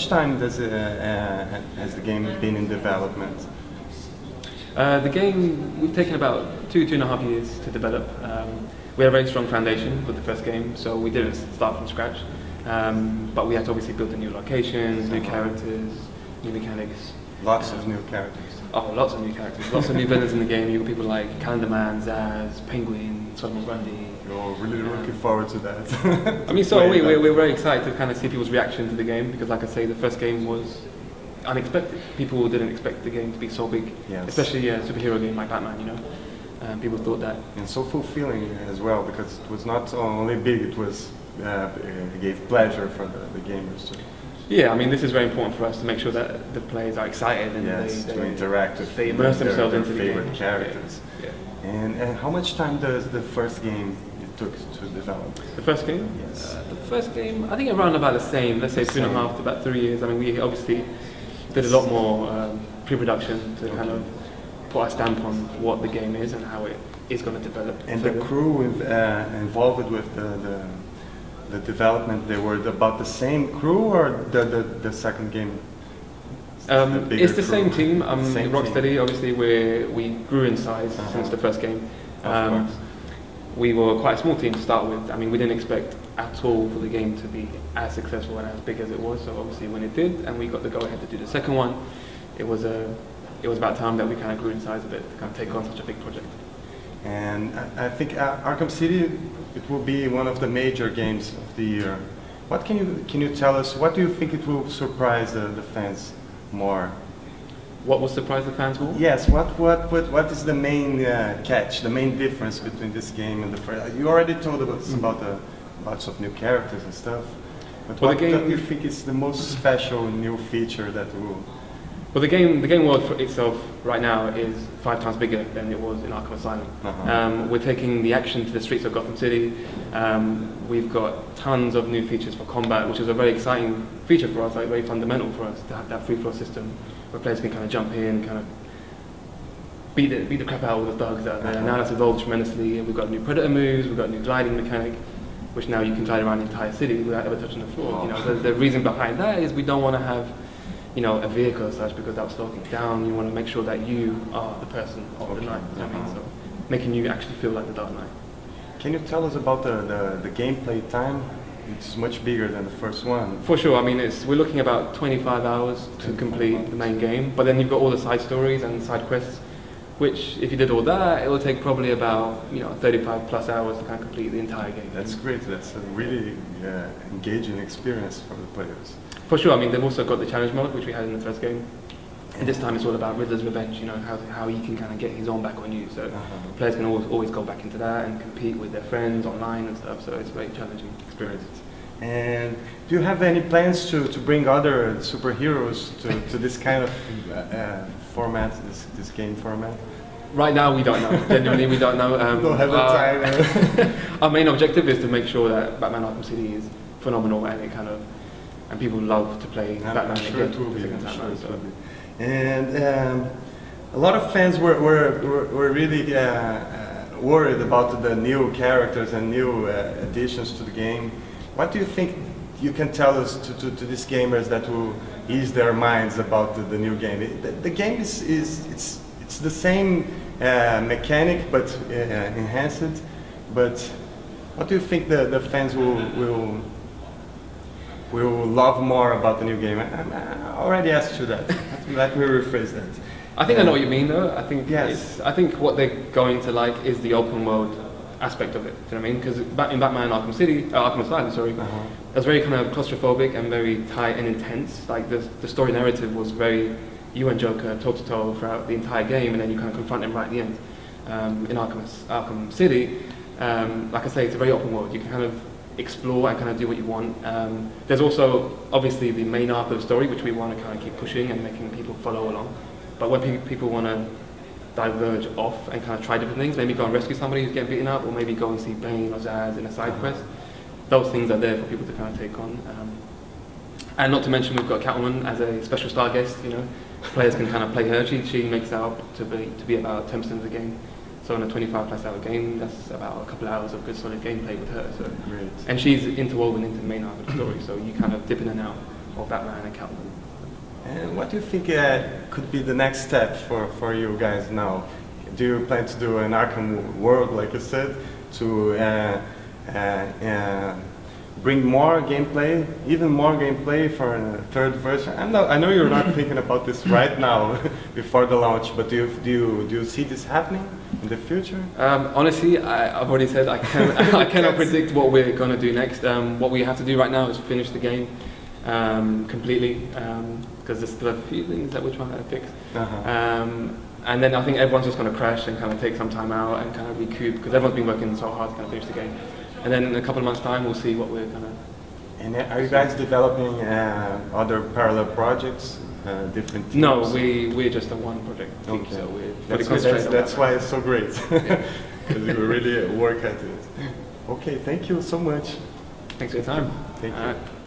much time has the game been in development? The game, we've taken about 2.5 years to develop. We had a very strong foundation with the first game, so we didn't start from scratch. But we had to obviously build the new locations, new characters, new mechanics. Lots of new characters. Oh, lots of new characters. Lots of new villains in the game. You got people like Calendar Man, Zaz, Penguin, Solomon Grundy. Oh, really looking forward to that. I mean, so we're very excited to kind of see people's reaction to the game, because like I say, the first game was unexpected. People didn't expect the game to be so big, yes. Especially a superhero game like Batman, you know. People thought that. And so fulfilling as well, because it was not only big, it was it gave pleasure for the gamers too. Yeah, I mean, this is very important for us to make sure that the players are excited and they interact with they immerse themselves into their favorite the game. characters. Yeah. And how much time does the first game took to develop? The first game? Yes. The first game, I think around about the same. Let's say 2.5 to about 3 years. I mean, we obviously did a lot more pre-production to kind of put our stamp on what the game is and how it is going to develop. And the crew involved with the development, they were about the same crew, or the second game? It's the same team. Same Rocksteady, team. Obviously, we grew in size since the first game. Of course. We were quite a small team to start with. I mean, we didn't expect at all for the game to be as successful and as big as it was. So obviously, when it did, and we got the go-ahead to do the second one, it was about time that we kind of grew in size a bit to kind of take on such a big project. And I think Arkham City, it will be one of the major games of the year. What can you tell us? What do you think it will surprise the fans more? What will surprise the fans more? Yes. What is the main catch? The main difference between this game and the first? You already told us about the lots of new characters and stuff. But what do you think is the most special new feature that will? Well, the game world for itself right now is 5 times bigger than it was in Arkham Asylum. We're taking the action to the streets of Gotham City. We've got tons of new features for combat, which is a very exciting feature for us, like very fundamental for us to have that free flow system where players can kind of jump in, kind of beat the crap out of all the thugs out there. Now that's evolved tremendously. We've got new predator moves, we've got a new gliding mechanic, which now you can glide around the entire city without ever touching the floor. You know, the reason behind that is we don't want to have a vehicle as such, because that will slow things down. You want to make sure that you are the person of the night, you know what I mean? So making you actually feel like the Dark Knight. Can you tell us about the gameplay time? It's much bigger than the first one. For sure. I mean, we're looking about 25 hours to complete the main game, but then you've got all the side stories and side quests, which if you did all that, it will take probably about 35 plus hours to kind of complete the entire game. That's great. That's a really engaging experience for the players. For sure. I mean, they've also got the challenge mode, which we had in the first game. And this time it's all about Riddler's revenge, how he can kind of get his own back on you. So players can always go back into that and compete with their friends online and stuff. So it's a very challenging experience. And do you have any plans to bring other superheroes to this kind of format, this game format? Right now we don't know. Genuinely we don't know. Don't have the time. Our main objective is to make sure that Batman Arkham City is phenomenal and people love to play Batman sure again. It will be. Sure it will be. And a lot of fans were really worried about the new characters and new additions to the game. What do you think you can tell us to these gamers that will ease their minds about the new game? The game it's the same mechanic but enhanced. But what do you think the fans will love more about the new game? I already asked you that. Let me rephrase that. I think I know what you mean, though. I think I think what they're going to like is the open world aspect of it. Do you know what I mean? Because in Batman Arkham Asylum, sorry, it was very kind of claustrophobic and very tight and intense. Like the story narrative was very you and Joker toe to toe throughout the entire game, and then you kind of confront him right at the end. In Arkham City, like I say, it's a very open world. You can kind of explore and kind of do what you want. There's also obviously the main arc of the story, which we want to kind of keep pushing and making people follow along. But when people want to diverge off and kind of try different things, maybe go and rescue somebody who's getting beaten up, or maybe go and see Bane or Zaz in a side quest, those things are there for people to kind of take on. And not to mention we've got Catwoman as a special star guest. Players can kind of play her. She makes out to be about 10% of the game. So in a 25+ hour game, that's about a couple of hours of good solid gameplay with her. So, and she's interwoven into the main arc of the story, so you kind of dip in and out Batman and Catwoman. And what do you think could be the next step for you guys now? Do you plan to do an Arkham world, like you said, to bring more gameplay, even more gameplay for a third version? I know you're not thinking about this right now, before the launch, but do you see this happening in the future? Honestly, I've already said I cannot predict what we're going to do next. What we have to do right now is finish the game completely, because there's still a few things that we're trying to fix. And then I think everyone's just going to crash and kind of take some time out and kind of recoup, because everyone's been working so hard to kind of finish the game. And then in a couple of months' time, we'll see what we're going to... And are you guys developing other parallel projects, different teams? No, we're just a one project team, so we're fully concentrated. That's why it's so great, because we really work at it. Okay, thank you so much. Thanks for your time. Thank you.